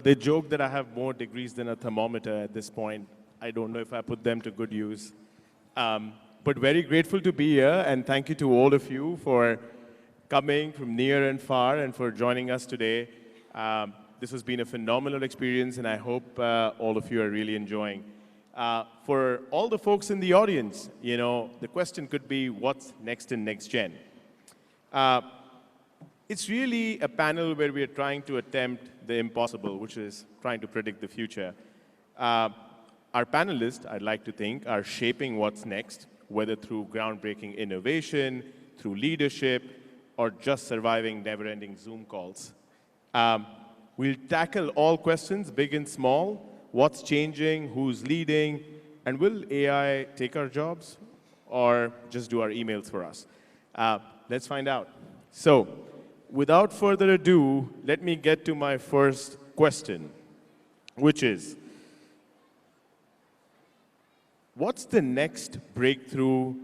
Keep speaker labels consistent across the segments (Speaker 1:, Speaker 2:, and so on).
Speaker 1: they joke that I have more degrees than a thermometer at this point. I don't know if I put them to good use. But very grateful to be here, and thank you to all of you for coming from near and far and for joining us today. This has been a phenomenal experience, and I hope all of you are really enjoying. For all the folks in the audience, the question could be, what's next in Next Gen? It's really a panel where we are trying to attempt the impossible, which is trying to predict the future. Our panelists, I'd like to think, are shaping what's next, whether through groundbreaking innovation, through leadership, or just surviving never-ending Zoom calls. We'll tackle all questions, big and small. What's changing, who's leading, and will AI take our jobs or just do our emails for us? Let's find out. So, without further ado, let me get to my first question, which is, what's the next breakthrough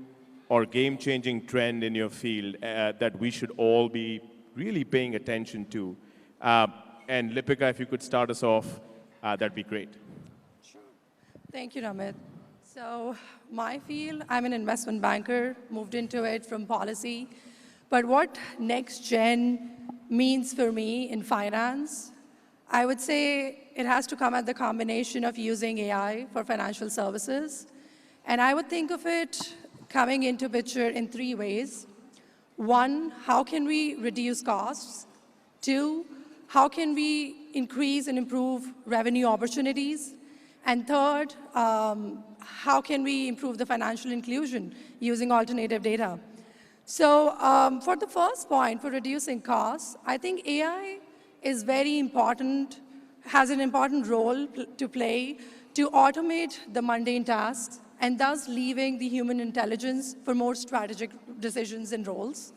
Speaker 1: or game-changing trend in your field that we should all be really paying attention to? And Lipika, if you could start us off, that'd be great.
Speaker 2: Sure. Thank you, Namit. So my field, I'm an investment banker, moved into it from policy. But what next gen means for me in finance, I would say it has to come at the combination of using AI for financial services. And I would think of it coming into picture in 3 ways. 1, how can we reduce costs? 2, how can we increase and improve revenue opportunities? And 3rd, how can we improve the financial inclusion using alternative data? So for the first point, for reducing costs, I think AI is very important, has an important role to play to automate the mundane tasks and thus leaving the human intelligence for more strategic decisions and roles.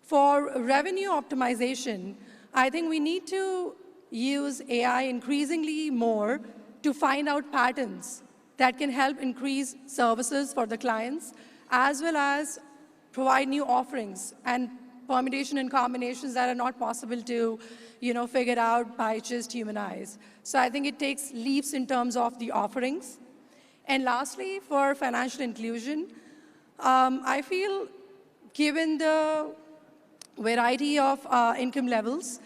Speaker 2: For revenue optimization, I think we need to use AI increasingly more to find out patterns that can help increase services for the clients, as well as provide new offerings and permutation and combinations that are not possible to figure out by just human eyes. So I think it takes leaps in terms of the offerings. And lastly, for financial inclusion, I feel given the variety of income levels,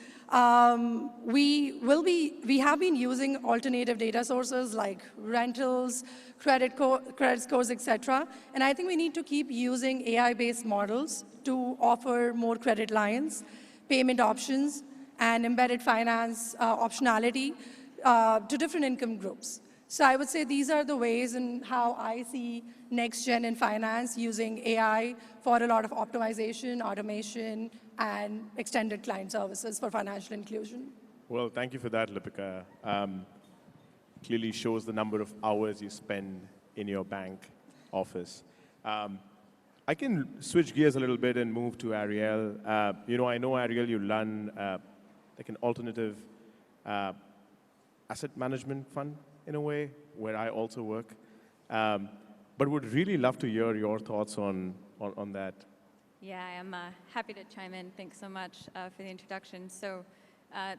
Speaker 2: we have been using alternative data sources like rentals, credit scores, et cetera. And I think we need to keep using AI-based models to offer more credit lines, payment options, and embedded finance optionality to different income groups. So I would say these are the ways in how I see next gen in finance using AI for a lot of optimization, automation, and extended client services for financial inclusion.
Speaker 1: Well, thank you for that, Lipika. Clearly shows the number of hours you spend in your bank office. I can switch gears a little bit and move to Arielle. I know, Arielle, you run like an alternative asset management fund, in a way, where I also work. But would really love to hear your thoughts on that.
Speaker 3: Yeah, I am happy to chime in. Thanks so much for the introduction. So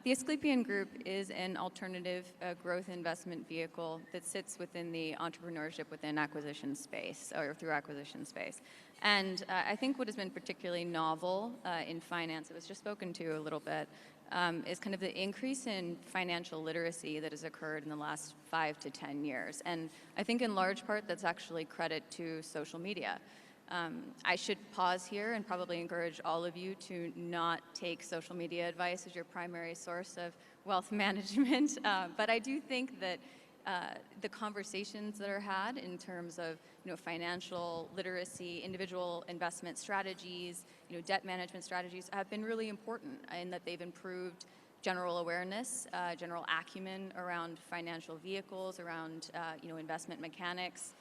Speaker 3: the Asclepian Group is an alternative growth investment vehicle that sits within the entrepreneurship within acquisition space, or through acquisition space. And I think what has been particularly novel in finance, it was just spoken to a little bit, is kind of the increase in financial literacy that has occurred in the last 5 to 10 years. And I think in large part that's actually credit to social media. I should pause here and probably encourage all of you to not take social media advice as your primary source of wealth management. But I do think that the conversations that are had in terms of financial literacy, individual investment strategies, debt management strategies have been really important in that they've improved general awareness, general acumen around financial vehicles, around investment mechanics,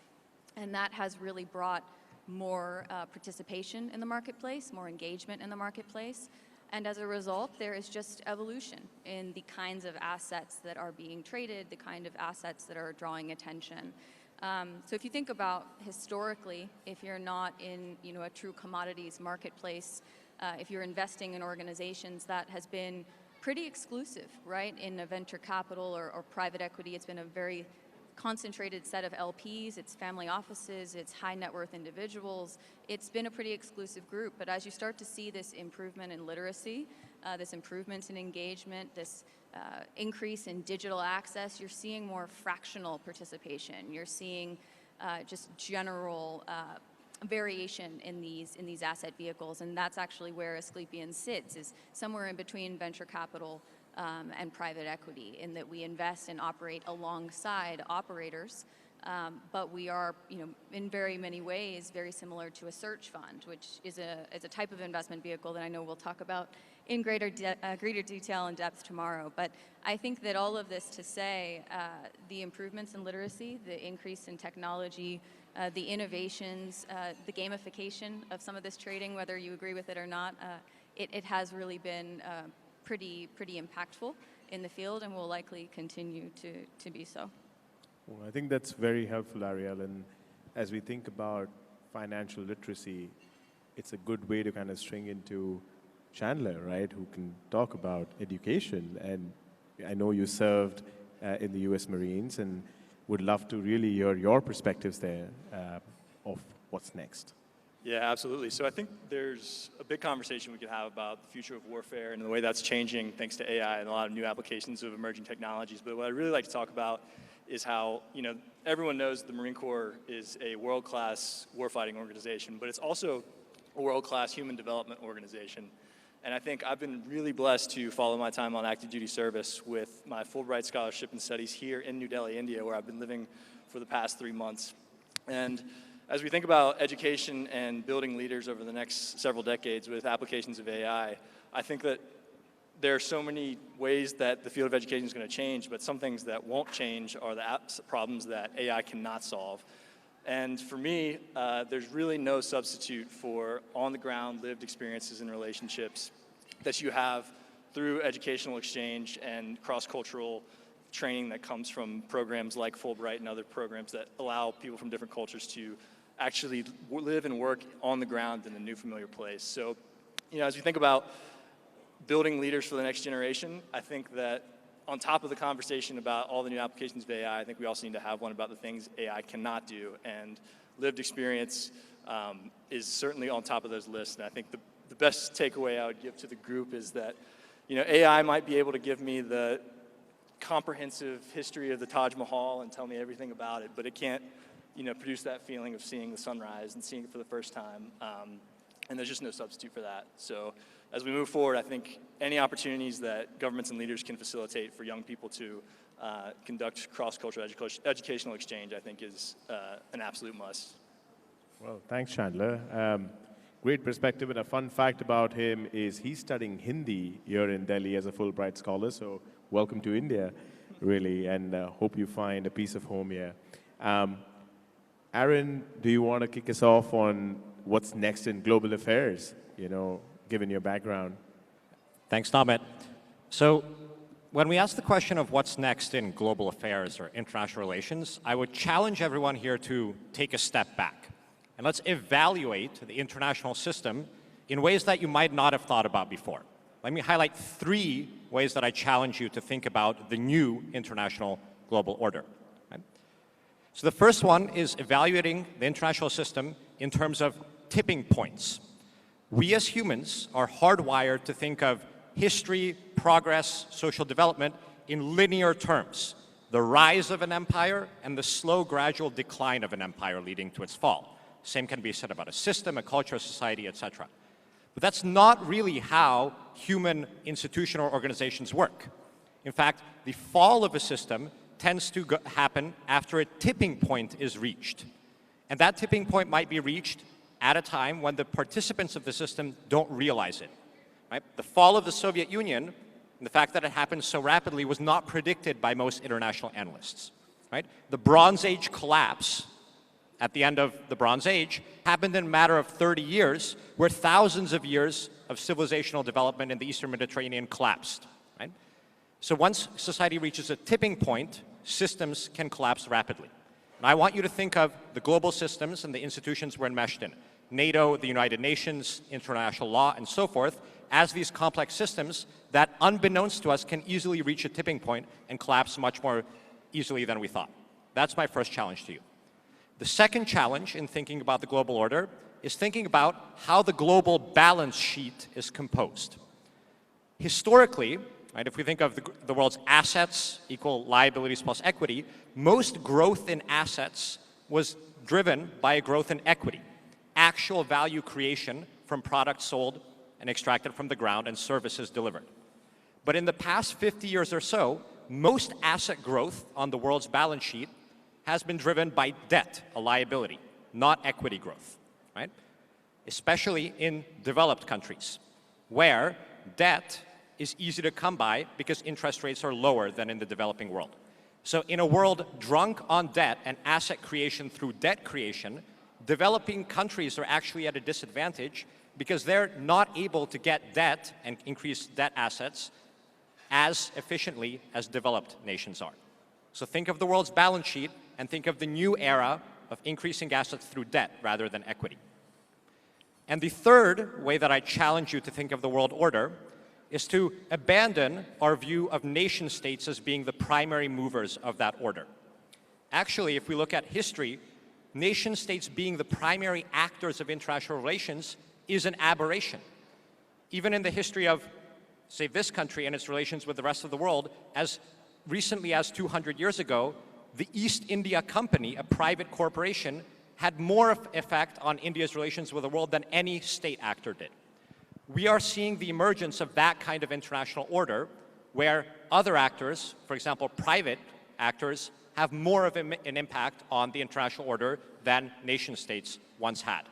Speaker 3: and that has really brought more participation in the marketplace, more engagement in the marketplace. And as a result, there is just evolution in the kinds of assets that are being traded, the kind of assets that are drawing attention. So if you think about historically, if you're not in a true commodities marketplace, if you're investing in organizations, that has been pretty exclusive, right? In a venture capital or private equity, it's been a very concentrated set of LPs, it's family offices, it's high net worth individuals. It's been a pretty exclusive group, but as you start to see this improvement in literacy, this improvement in engagement, this increase in digital access, you're seeing more fractional participation. You're seeing just general variation in these asset vehicles, and that's actually where Asclepian sits, is somewhere in between venture capital and private equity, in that we invest and operate alongside operators, but we are, in very many ways, very similar to a search fund, which is a type of investment vehicle that I know we'll talk about in greater detail and depth tomorrow. But I think that all of this to say, the improvements in literacy, the increase in technology, the innovations, the gamification of some of this trading, whether you agree with it or not, it has really been pretty impactful in the field and will likely continue to be so.
Speaker 1: Well, I think that's very helpful, Arielle. And as we think about financial literacy, it's a good way to kind of string into Chandler, right, who can talk about education. And I know you served in the U.S. Marines, and would love to really hear your perspectives there of what's next.
Speaker 4: Yeah, absolutely. So I think there's a big conversation we could have about the future of warfare and the way that's changing thanks to AI and a lot of new applications of emerging technologies. But what I'd really like to talk about is how, everyone knows the Marine Corps is a world-class warfighting organization, but it's also a world-class human development organization. And I think I've been really blessed to follow my time on active duty service with my Fulbright Scholarship and Studies here in New Delhi, India, where I've been living for the past 3 months. And as we think about education and building leaders over the next several decades with applications of AI, I think that there are so many ways that the field of education is going to change, but some things that won't change are the problems that AI cannot solve. And for me, there's really no substitute for on-the-ground lived experiences and relationships that you have through educational exchange and cross-cultural training that comes from programs like Fulbright and other programs that allow people from different cultures to actually live and work on the ground in a new familiar place. So, as we think about building leaders for the next generation, I think that on top of the conversation about all the new applications of AI, I think we also need to have one about the things AI cannot do. And lived experience is certainly on top of those lists. And I think the best takeaway I would give to the group is that, AI might be able to give me the comprehensive history of the Taj Mahal and tell me everything about it, but it can't, produce that feeling of seeing the sunrise and seeing it for the first time. And there's just no substitute for that. So as we move forward, I think any opportunities that governments and leaders can facilitate for young people to conduct cross-cultural educational exchange, I think is an absolute must.
Speaker 1: Well, thanks, Chandler. Great perspective, and a fun fact about him is he's studying Hindi here in Delhi as a Fulbright scholar, so welcome to India, really, and hope you find a piece of home here. Aron, do you want to kick us off on what's next in global affairs, given your background?
Speaker 5: Thanks, Namit. So when we ask the question of what's next in global affairs or international relations, I would challenge everyone here to take a step back. And let's evaluate the international system in ways that you might not have thought about before. Let me highlight 3 ways that I challenge you to think about the new international global order. Right? So the first one is evaluating the international system in terms of tipping points. We as humans are hardwired to think of history, progress, social development in linear terms. The rise of an empire and the slow, gradual decline of an empire leading to its fall. Same can be said about a system, a culture, a society, etc. But that's not really how human institutional organizations work. In fact, the fall of a system tends to happen after a tipping point is reached. And that tipping point might be reached at a time when the participants of the system don't realize it. Right? The fall of the Soviet Union, and the fact that it happened so rapidly, was not predicted by most international analysts. Right? The Bronze Age collapse at the end of the Bronze Age happened in a matter of 30 years, where thousands of years of civilizational development in the Eastern Mediterranean collapsed. Right? So once society reaches a tipping point, systems can collapse rapidly. And I want you to think of the global systems and the institutions we're enmeshed in. NATO, the United Nations, international law, and so forth, as these complex systems that, unbeknownst to us, can easily reach a tipping point and collapse much more easily than we thought. That's my first challenge to you. The second challenge in thinking about the global order is thinking about how the global balance sheet is composed. Historically, right, if we think of the world's assets equal liabilities plus equity, most growth in assets was driven by a growth in equity, actual value creation from products sold and extracted from the ground and services delivered. But in the past 50 years or so, most asset growth on the world's balance sheet has been driven by debt, a liability, not equity growth, right? Especially in developed countries, where debt is easy to come by because interest rates are lower than in the developing world. So in a world drunk on debt and asset creation through debt creation, developing countries are actually at a disadvantage because they're not able to get debt and increase debt assets as efficiently as developed nations are. So think of the world's balance sheet and think of the new era of increasing assets through debt rather than equity. And the third way that I challenge you to think of the world order is to abandon our view of nation states as being the primary movers of that order. Actually, if we look at history, nation states being the primary actors of international relations is an aberration. Even in the history of, say, this country and its relations with the rest of the world, as recently as 200 years ago, the East India Company, a private corporation, had more effect on India's relations with the world than any state actor did. We are seeing the emergence of that kind of international order where other actors, for example, private actors, have more of an impact on the international order than nation states once had.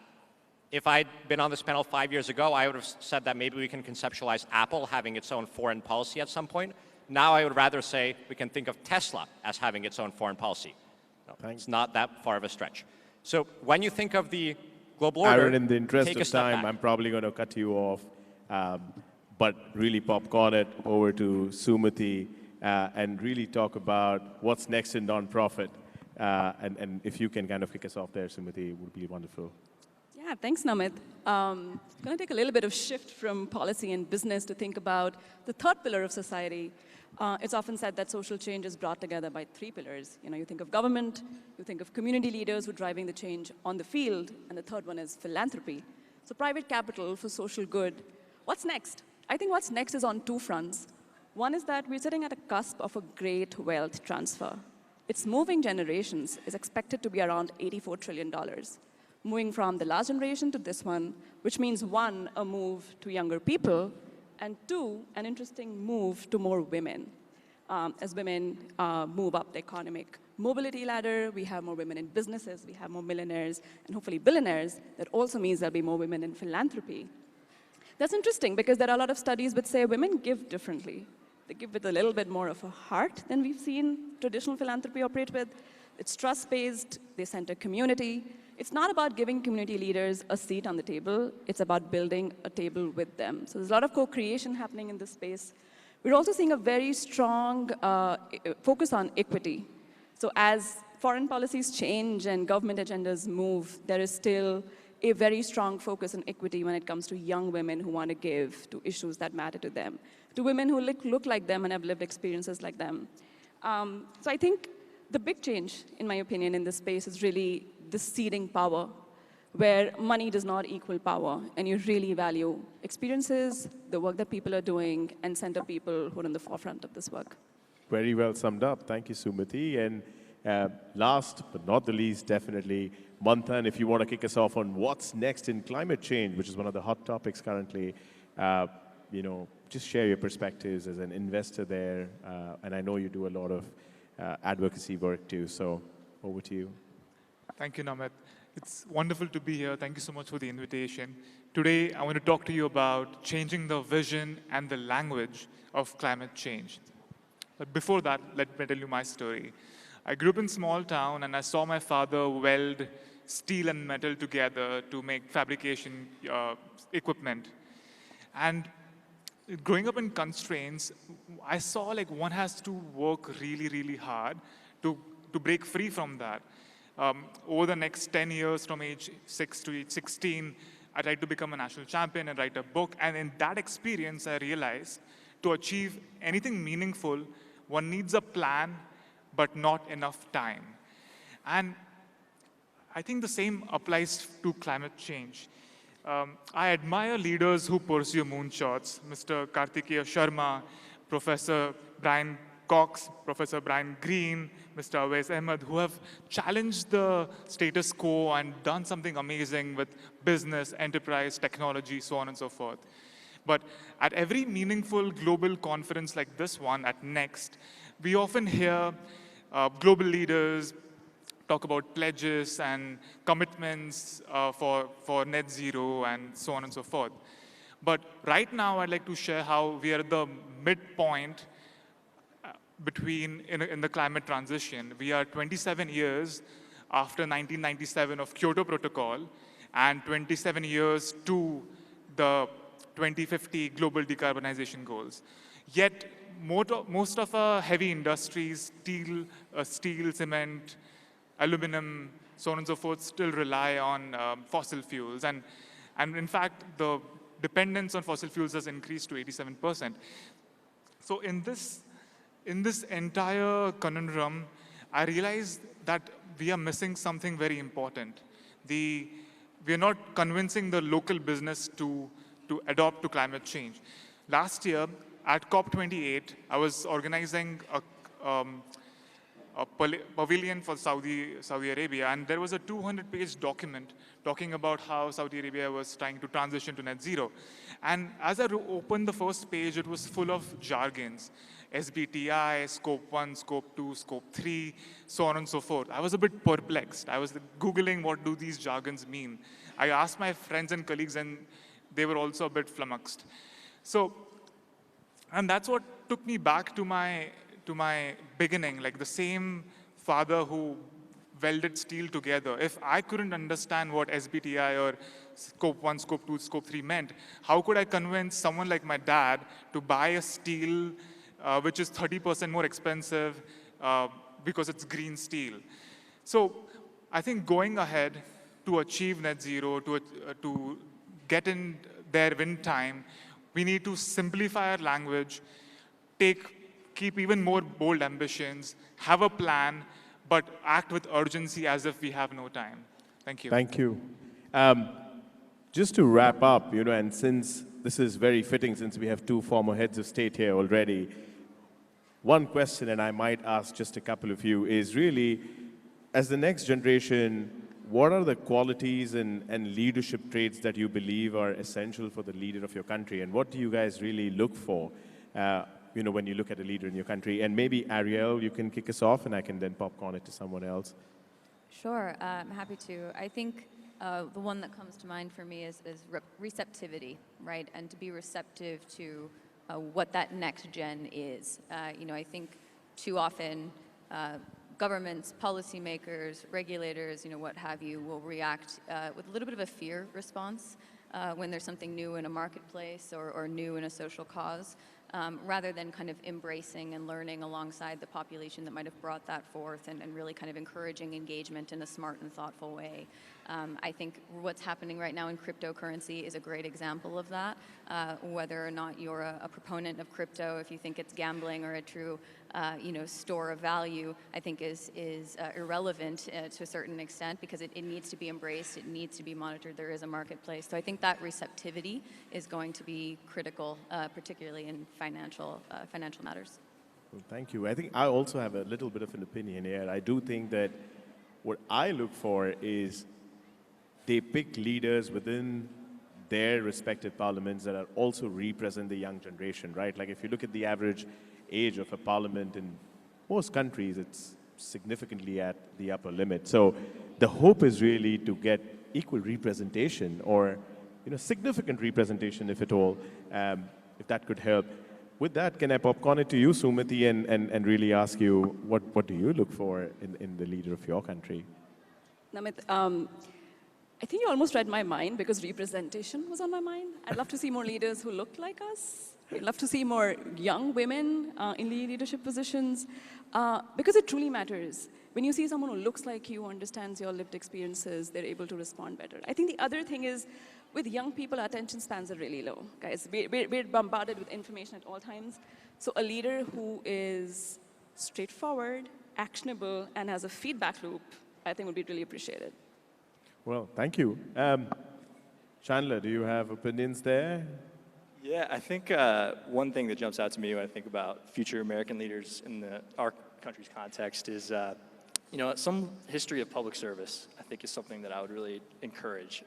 Speaker 5: If I'd been on this panel 5 years ago, I would have said that maybe we can conceptualize Apple having its own foreign policy at some point. Now I would rather say we can think of Tesla as having its own foreign policy. No, it's not that far of a stretch. So when you think of the global order,
Speaker 1: Aron, in the interest
Speaker 5: take a
Speaker 1: of
Speaker 5: step
Speaker 1: time,
Speaker 5: back.
Speaker 1: I'm probably going to cut you off, but really popcorn it over to Sumati and really talk about what's next in nonprofit. And if you can kind of kick us off there, Sumati, it would be wonderful.
Speaker 6: Yeah, thanks, Namit. Going to take a little bit of shift from policy and business to think about the third pillar of society. It's often said that social change is brought together by three pillars. You know, you think of government, you think of community leaders who are driving the change on the field, and the third one is philanthropy. So private capital for social good. What's next? I think what's next is on two fronts. One is that we're sitting at a cusp of a great wealth transfer. Its moving generations is expected to be around $84 trillion. Moving from the last generation to this one, which means one, a move to younger people, and two, an interesting move to more women. As women move up the economic mobility ladder, we have more women in businesses, we have more millionaires, and hopefully billionaires. That also means there'll be more women in philanthropy. That's interesting because there are a lot of studies which say women give differently. They give with a little bit more of a heart than we've seen traditional philanthropy operate with. It's trust-based, they center community. It's not about giving community leaders a seat on the table, it's about building a table with them. So there's a lot of co-creation happening in this space. We're also seeing a very strong focus on equity. So as foreign policies change and government agendas move, there is still a very strong focus on equity when it comes to young women who want to give to issues that matter to them, to women who look like them and have lived experiences like them. So I think the big change, in my opinion, in this space is really the seeding power, where money does not equal power, and you really value experiences, the work that people are doing, and center people who are in the forefront of this work.
Speaker 1: Very well summed up. Thank you, Sumati. And last but not the least, definitely, Manthan, if you want to kick us off on what's next in climate change, which is one of the hot topics currently, just share your perspectives as an investor there. And I know you do a lot of advocacy work too, so over to you.
Speaker 7: Thank you, Namit. It's wonderful to be here. Thank you so much for the invitation. Today, I want to talk to you about changing the vision and the language of climate change. But before that, let me tell you my story. I grew up in a small town, and I saw my father weld steel and metal together to make fabrication equipment. And growing up in constraints, I saw like one has to work really, really hard to break free from that. Over the next 10 years, from age 6 to age 16, I'd like to become a national champion and write a book. And in that experience, I realized to achieve anything meaningful, one needs a plan, but not enough time. And I think the same applies to climate change. I admire leaders who pursue moonshots, Mr. Kartikeya Sharma, Professor Brian Cox, Professor Brian Greene, Mr. Awais Ahmed, who have challenged the status quo and done something amazing with business, enterprise, technology, so on and so forth. But at every meaningful global conference like this one at NXT, we often hear global leaders talk about pledges and commitments for net zero and so on and so forth. But right now, I'd like to share how we are at the midpoint in the climate transition. We are 27 years after 1997 of Kyoto Protocol and 27 years to the 2050 global decarbonization goals. Yet, most of our heavy industries, steel, cement, aluminum, so on and so forth, still rely on fossil fuels. And in fact, the dependence on fossil fuels has increased to 87%. So in this entire conundrum, I realized that we are missing something very important. We are not convincing the local business to adopt to climate change. Last year, at COP28, I was organizing a pavilion for Saudi Arabia, and there was a 200-page document talking about how Saudi Arabia was trying to transition to net zero. And as I opened the first page, it was full of jargons. SBTI, Scope 1, Scope 2, Scope 3, so on and so forth. I was a bit perplexed. I was Googling what do these jargons mean. I asked my friends and colleagues, and they were also a bit flummoxed. And that's what took me back to my beginning, like the same father who welded steel together. If I couldn't understand what SBTI or Scope 1, Scope 2, Scope 3 meant, how could I convince someone like my dad to buy a steel which is 30% more expensive because it's green steel? So I think going ahead to achieve net zero, to get in there win time, we need to simplify our language, keep even more bold ambitions, have a plan, but act with urgency as if we have no time. Thank you.
Speaker 1: Thank you. Just to wrap up, and since this is very fitting, since we have two former heads of state here already, one question, and I might ask just a couple of you, is really, as the next generation, what are the qualities and leadership traits that you believe are essential for the leader of your country? And what do you guys really look for, when you look at a leader in your country? And maybe, Arielle, you can kick us off, and I can then popcorn it to someone else.
Speaker 3: Sure, I'm happy to. I think the one that comes to mind for me is receptivity, right? And to be receptive to what that next gen is. I think too often governments, policymakers, regulators, what have you, will react with a little bit of a fear response when there's something new in a marketplace or new in a social cause, rather than kind of embracing and learning alongside the population that might have brought that forth and really kind of encouraging engagement in a smart and thoughtful way. I think what's happening right now in cryptocurrency is a great example of that. Whether or not you're a proponent of crypto, if you think it's gambling or a true store of value, I think is irrelevant to a certain extent, because it needs to be embraced, it needs to be monitored. There is a marketplace. So I think that receptivity is going to be critical, particularly in financial matters.
Speaker 1: Well, thank you. I think I also have a little bit of an opinion here. I do think that what I look for is they pick leaders within their respective parliaments that are also represent the young generation, right? Like if you look at the average age of a parliament in most countries, it's significantly at the upper limit. So the hope is really to get equal representation, or significant representation, if at all, if that could help. With that, can I popcorn it to you, Sumati, and really ask you, what do you look for in the leader of your country?
Speaker 6: Namit, I think you almost read my mind, because representation was on my mind. I'd love to see more leaders who look like us. I'd love to see more young women in leadership positions, because it truly matters. when you see someone who looks like you, understands your lived experiences, they're able to respond better. I think the other thing is, with young people, our attention spans are really low. Guys, we're bombarded with information at all times. So a leader who is straightforward, actionable, and has a feedback loop, I think would be really appreciated.
Speaker 1: Well, thank you. Chandler, do you have opinions there?
Speaker 4: Yeah, I think one thing that jumps out to me when I think about future American leaders in our country's context is, some history of public service, I think, is something that I would really encourage.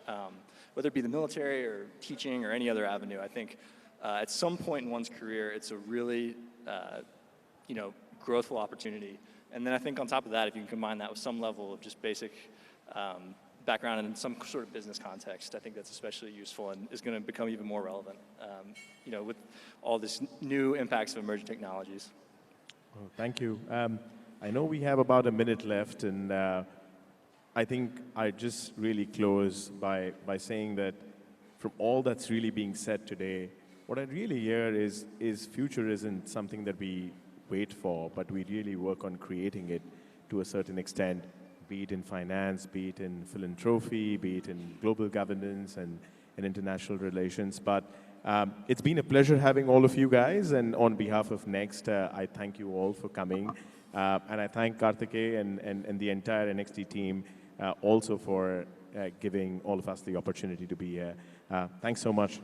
Speaker 4: Whether it be the military or teaching or any other avenue, I think at some point in one's career, it's a really, growthful opportunity. And then I think on top of that, if you can combine that with some level of just basic background in some sort of business context, I think that's especially useful and is going to become even more relevant, with all this new impacts of emerging technologies.
Speaker 1: Well, thank you. I know we have about a minute left, and I think I just really close by saying that from all that's really being said today, what I really hear is future isn't something that we wait for, but we really work on creating it to a certain extent, be it in finance, be it in philanthropy, be it in global governance and international relations. But it's been a pleasure having all of you guys, and on behalf of Next, I thank you all for coming. And I thank Karthikeya and the entire NXT team also for giving all of us the opportunity to be here. Thanks so much.